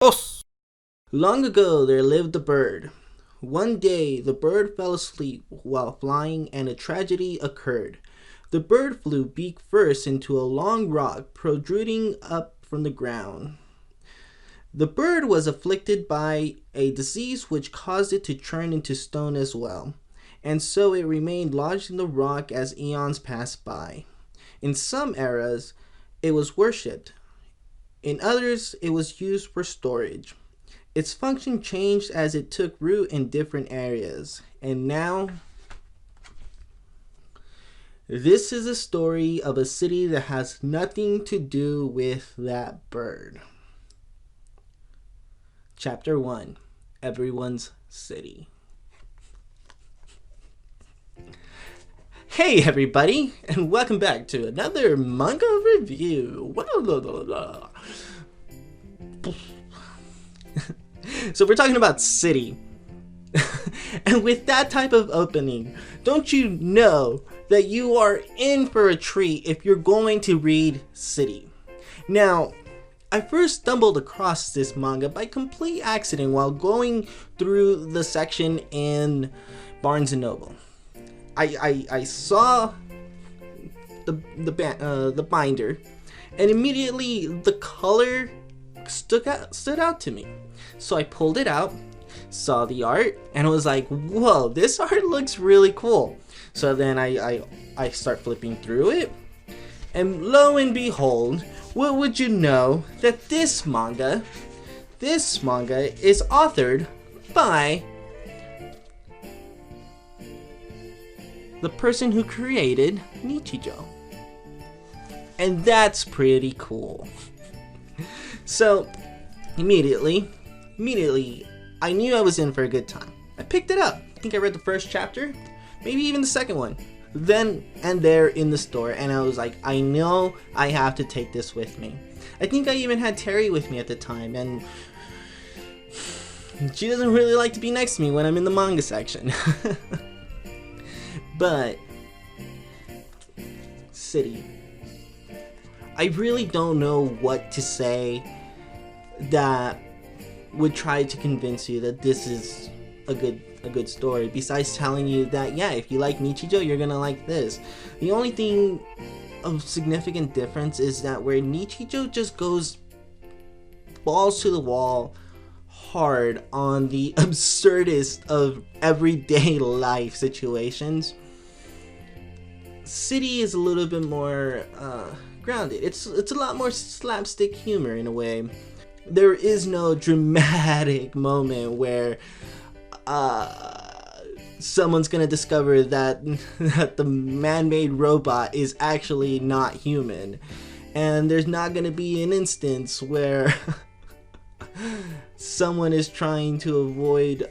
Os! Long ago there lived a bird. One day the bird fell asleep while flying and a tragedy occurred. The bird flew beak first into a long rock protruding up from the ground. The bird was afflicted by a disease which caused it to turn into stone as well, and so it remained lodged in the rock as eons passed by. In some eras it was worshipped. In others it was used for storage. Its function changed as it took root in different areas. And now, this is a story of a city that has nothing to do with that bird. Chapter 1. Everyone's City. Hey everybody, and welcome back to another manga review. So we're talking about City. And with that type of opening, don't you know that you are in for a treat if you're going to read City? Now, I first stumbled across this manga by complete accident while going through the section in Barnes & Noble. I saw the binder, and immediately the color stood out to me. So I pulled it out, saw the art, and was like, whoa, this art looks really cool. So then I start flipping through it, and lo and behold, what would you know that this manga is authored by the person who created Nichijou. And that's pretty cool. So immediately, I knew I was in for a good time. I picked it up. I think I read the first chapter, maybe even the second one. Then and there in the store, and I was like, I know I have to take this with me. I think I even had Terry with me at the time, and she doesn't really like to be next to me when I'm in the manga section. But City, I really don't know what to say that would try to convince you that this is a good story, besides telling you that, yeah, if you like Nichijou, you're gonna like this. The only thing of significant difference is that where Nichijou just goes balls to the wall hard on the absurdest of everyday life situations, City is a little bit more grounded. It's a lot more slapstick humor in a way. There is no dramatic moment where someone's gonna discover that the man-made robot is actually not human, and there's not gonna be an instance where someone is trying to avoid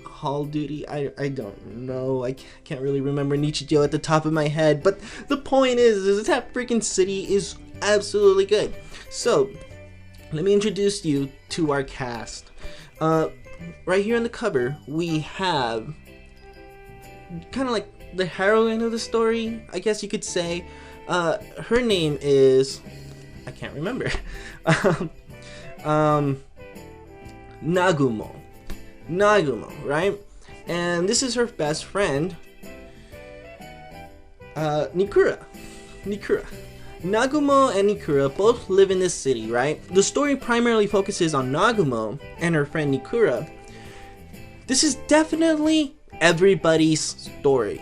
Hall duty. I don't know. I can't really remember Nichijou at the top of my head, but the point is that freaking City is absolutely good. So let me introduce you to our cast. Right here on the cover, we have kind of like the heroine of the story, I guess you could say. Her name is, I can't remember. Nagumo, right? And this is her best friend, Nikura. Nagumo and Nikura both live in this city, right? The story primarily focuses on Nagumo and her friend Nikura. This is definitely everybody's story.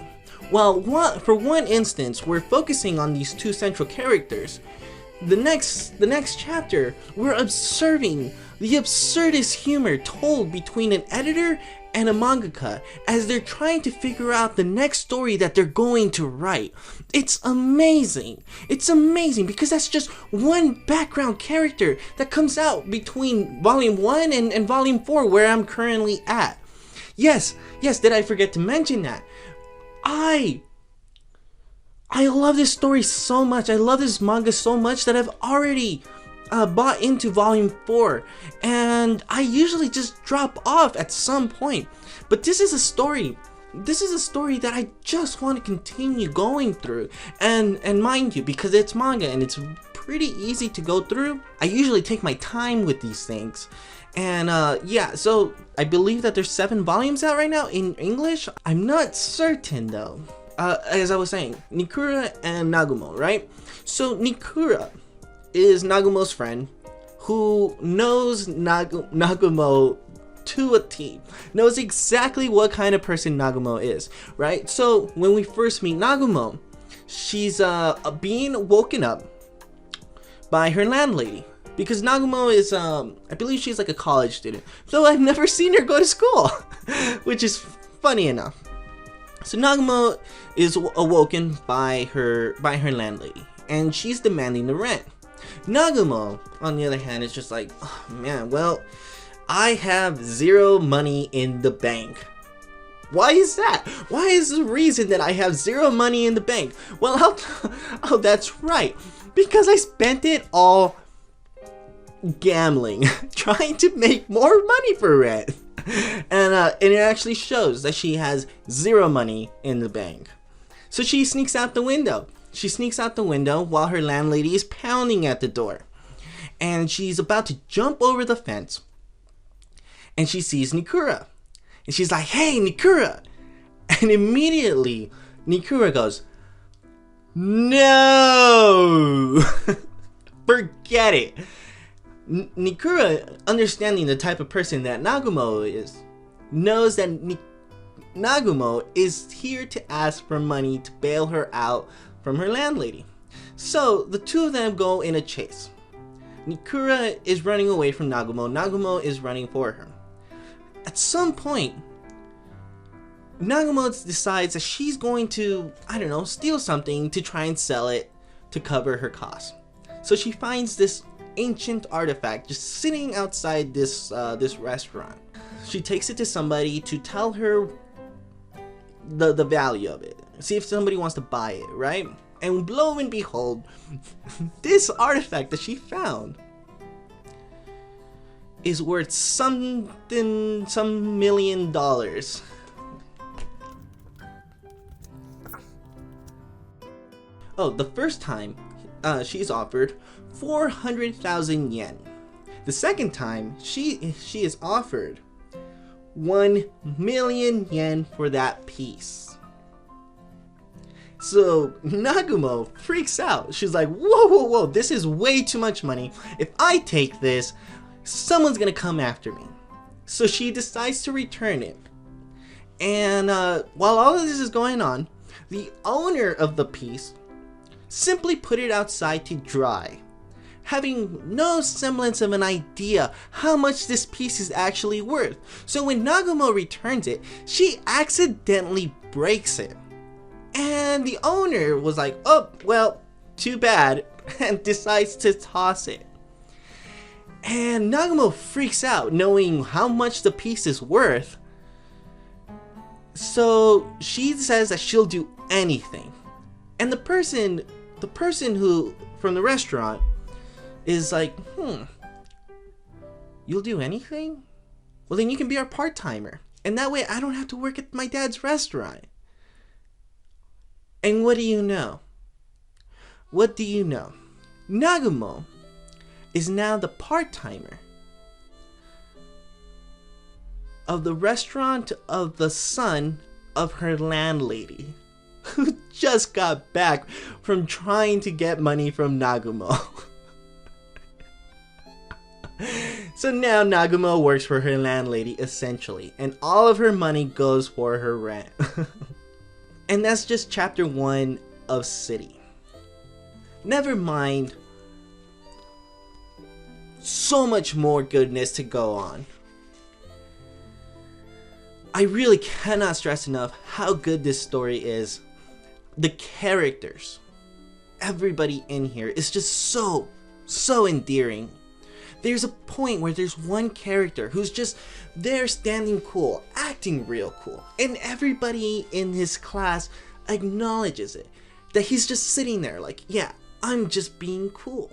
Well, for one instance, we're focusing on these two central characters. The next chapter, we're observing the absurdist humor told between an editor and a mangaka as they're trying to figure out the next story that they're going to write. It's amazing. It's amazing because that's just one background character that comes out between volume 1 and volume 4 where I'm currently at. Yes, did I forget to mention that? I love this story so much. I love this manga so much that I've already bought into volume 4, and I usually just drop off at some point. But this is a story that I just want to continue going through, and mind you, because it's manga and it's pretty easy to go through. I usually take my time with these things. And yeah, so I believe that there's 7 volumes out right now in English. I'm not certain though. As I was saying, Nikura and Nagumo, right? So Nikura is Nagumo's friend who knows Nagumo to a T, knows exactly what kind of person Nagumo is, right? So when we first meet Nagumo, she's being woken up by her landlady, because Nagumo is I believe she's like a college student, though I've never seen her go to school, which is funny enough. So Nagumo is awoken by her landlady, and she's demanding the rent. Nagumo, on the other hand, is just like, oh man, well, I have 0 money in the bank. Why is that? Why is the reason that I have 0 money in the bank? Well, oh, that's right. Because I spent it all gambling, trying to make more money for rent. And it actually shows that she has 0 money in the bank. So she sneaks out the window. She sneaks out the window while her landlady is pounding at the door. And she's about to jump over the fence. And she sees Nikura. And she's like, hey, Nikura! And immediately, Nikura goes, no! Forget it. Nikura, understanding the type of person that Nagumo is, knows that Nagumo is here to ask for money to bail her out from her landlady. So, the two of them go in a chase. Nikura is running away from Nagumo. Nagumo is running for her. At some point, Nagumo decides that she's going to, I don't know, steal something to try and sell it to cover her costs. So she finds this ancient artifact just sitting outside this restaurant. She takes it to somebody to tell her the value of it. See if somebody wants to buy it, right? And lo and behold, this artifact that she found is worth some $1 million. Oh, the first time she's offered 400,000 yen. The second time she is offered 1 million yen for that piece. So Nagumo freaks out. She's like, whoa, this is way too much money. If I take this, someone's gonna come after me. So she decides to return it. And while all of this is going on, the owner of the piece simply put it outside to dry, having no semblance of an idea how much this piece is actually worth. So when Nagumo returns it, she accidentally breaks it. And the owner was like, oh, well, too bad, and decides to toss it. And Nagumo freaks out knowing how much the piece is worth. So she says that she'll do anything. And the person who from the restaurant is like, you'll do anything? Well, then you can be our part-timer. And that way I don't have to work at my dad's restaurant. And what do you know? What do you know? Nagumo is now the part-timer of the restaurant of the son of her landlady, who just got back from trying to get money from Nagumo. So now Nagumo works for her landlady essentially, and all of her money goes for her rent. And that's just chapter 1 of City. Never mind, so much more goodness to go on. I really cannot stress enough how good this story is. The characters, everybody in here is just so endearing. There's a point where there's one character who's just there standing cool, acting real cool, and everybody in his class acknowledges it. That he's just sitting there like, yeah, I'm just being cool.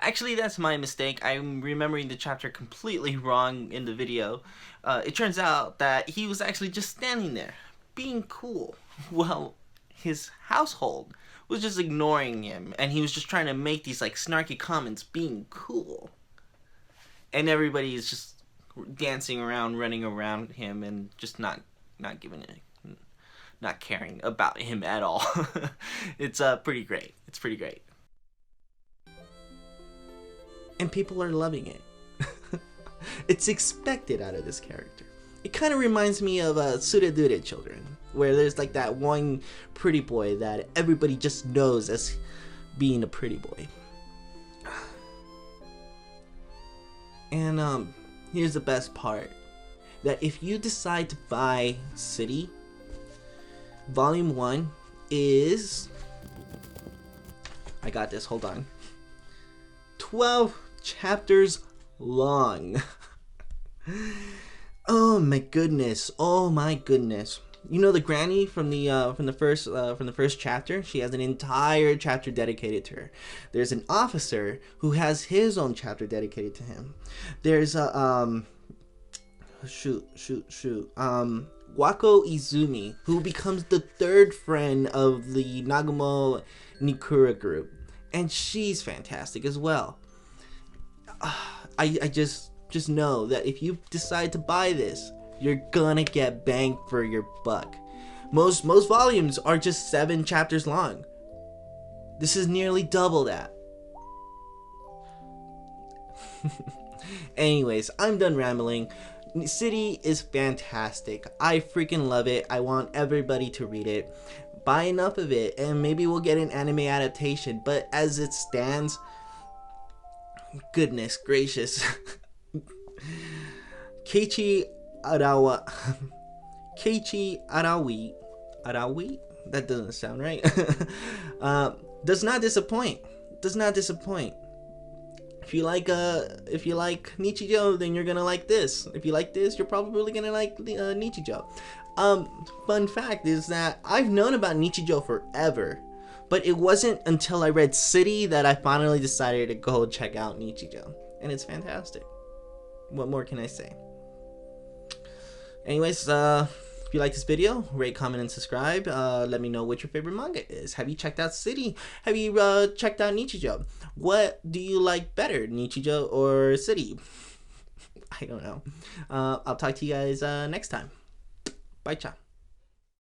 Actually, that's my mistake. I'm remembering the chapter completely wrong in the video. It turns out that he was actually just standing there, being cool, while his household was just ignoring him, and he was just trying to make these like snarky comments, being cool, and everybody is just dancing around, running around him, and just not giving it, not caring about him at all. It's pretty great. It's pretty great, and people are loving it. It's expected out of this character. It kind of reminds me of Suredure Children, where there's like that one pretty boy that everybody just knows as being a pretty boy. And here's the best part, that if you decide to buy City, Volume 1 is, I got this, hold on, 12 chapters long. Oh my goodness. Oh my goodness. You know the granny from the first chapter? She has an entire chapter dedicated to her. There's an officer who has his own chapter dedicated to him. There's a Wako Izumi, who becomes the third friend of the Nagumo Nikura group, and she's fantastic as well. I just know that if you decide to buy this, you're gonna get bang for your buck. Most volumes are just 7 chapters long. This is nearly double that. Anyways, I'm done rambling. City is fantastic. I freaking love it. I want everybody to read it. Buy enough of it, and maybe we'll get an anime adaptation. But as it stands, goodness gracious. Keiichi Arawi, that doesn't sound right. Does not disappoint. If you like Nichijou, then you're gonna like this. If you like this, you're probably gonna like Nichijou. Fun fact is that I've known about Nichijou forever, but it wasn't until I read City that I finally decided to go check out Nichijou, and it's fantastic. What more can I say? Anyways, if you like this video, rate, comment, and subscribe. Let me know what your favorite manga is. Have you checked out City? Have you checked out Nichijou? What do you like better, Nichijou or City? I don't know. I'll talk to you guys next time. Bye, ciao.